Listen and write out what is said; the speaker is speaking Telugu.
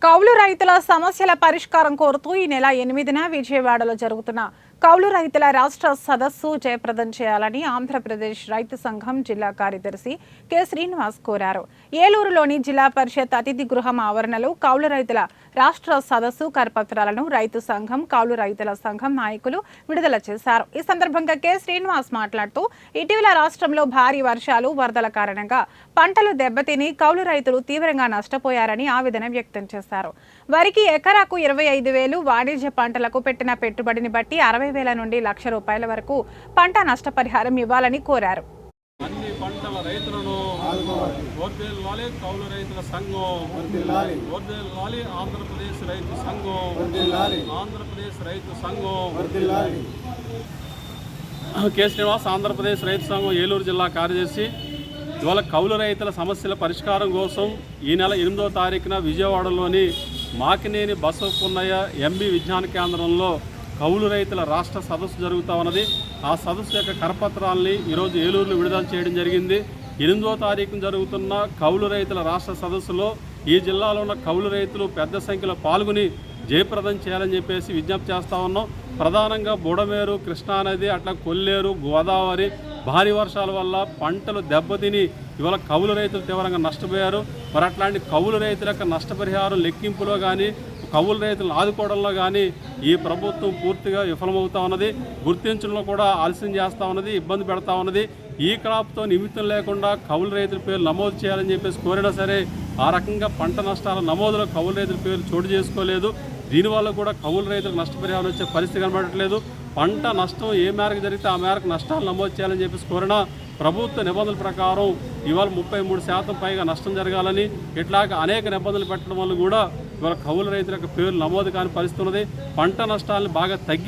కౌలు రైతుల సమస్యల పరిష్కారం కోరుతూ ఈ నెల 8న విజయవాడలో జరుగుతున్న కౌలు రైతుల రాష్ట్ర సదస్సు జయప్రదం చేయాలని ఆంధ్రప్రదేశ్ రైతు సంఘం జిల్లా కార్యదర్శి కె శ్రీనివాస్ కోరారు. ఏలూరులోని జిల్లా పరిషత్ అతిథి గృహం ఆవరణలో కౌలు రైతుల రాష్ట్ర సదస్సు కరపత్రాలను రైతు సంఘం, కౌలు రైతుల సంఘం నాయకులు విడుదల చేశారు. ఈ సందర్భంగా కె శ్రీనివాస్ మాట్లాడుతూ ఇటీవల రాష్ట్రంలో భారీ వర్షాలు, వరదల కారణంగా పంటలు దెబ్బతిని కౌలు రైతులు తీవ్రంగా నష్టపోయారని ఆవేదన వ్యక్తం చేశారు. వరికి ఎకరాకు 25,000, వాణిజ్య పంటలకు పెట్టిన పెట్టుబడిని బట్టి 60,000 నుండి ₹1,00,000 వరకు పంట నష్టపరిహారం ఇవ్వాలని కోరారు. అన్ని పంటల రైతులను వర్ధిల్లాలి కౌలు రైతుల సంఘం, వర్ధిల్లాలి ఆంధ్రప్రదేశ్ రైతు సంఘం, ఆంధ్రప్రదేశ్ రైతు సంఘం. కె శ్రీనివాస్, ఆంధ్రప్రదేశ్ రైతు సంఘం ఏలూరు జిల్లా కార్యదర్శి. ఇవాళ కౌలు రైతుల సమస్యల పరిష్కారం కోసం ఈ నెల 8వ తారీఖున విజయవాడలోని మాకినేని బసవపున్నయ్య ఎంబీ విజ్ఞాన కేంద్రంలో కౌలు రైతుల రాష్ట్ర సదస్సు జరుగుతూ ఉన్నది. ఆ సదస్సు యొక్క కరపత్రాలని ఈరోజు ఏలూరులో విడుదల చేయడం జరిగింది. 8వ తారీఖున జరుగుతున్న కౌలు రైతుల రాష్ట్ర సదస్సులో ఈ జిల్లాలో ఉన్న కౌలు రైతులు పెద్ద సంఖ్యలో పాల్గొని జయప్రదం చేయాలని చెప్పేసి విజ్ఞప్తి చేస్తూ ఉన్నాం. ప్రధానంగా బుడమేరు, కృష్ణానది, అట్లా కొల్లేరు, గోదావరి భారీ వర్షాల వల్ల పంటలు దెబ్బతిని ఇవాళ కౌలు రైతులు తీవ్రంగా నష్టపోయారు. మరి అట్లాంటి కౌలు రైతుల యొక్క నష్టపరిహారం లెక్కింపులో కానీ, కౌలు రైతులను ఆదుకోవడంలో కానీ ఈ ప్రభుత్వం పూర్తిగా విఫలమవుతూ ఉన్నది. గుర్తించడంలో కూడా ఆలస్యం చేస్తూ ఉన్నది, ఇబ్బంది పెడతా ఉన్నది. ఈ క్రాప్తో నిమిత్తం లేకుండా కౌలు రైతుల పేర్లు నమోదు చేయాలని చెప్పేసి కోరినా సరే ఆ రకంగా పంట నష్టాల నమోదులో కౌలు రైతుల పేర్లు చోటు చేసుకోలేదు. దీనివల్ల కూడా కౌలు రైతులకు నష్టపరిహారం వచ్చే పరిస్థితి కనబడట్లేదు. పంట నష్టం ఏ మేరకు జరిగితే ఆ మేరకు నష్టాలు నమోదు చేయాలని చెప్పేసి కోరినా ప్రభుత్వ నిబంధనల ప్రకారం ఇవాళ 33% పైగా నష్టం జరగాలని, ఇట్లాగా అనేక నిబంధనలు పెట్టడం వల్ల కూడా ఇవాళ కౌలు రైతుల యొక్క పేర్లు నమోదు కాని పరిస్థితి ఉన్నది. పంట నష్టాలను బాగా తగ్గి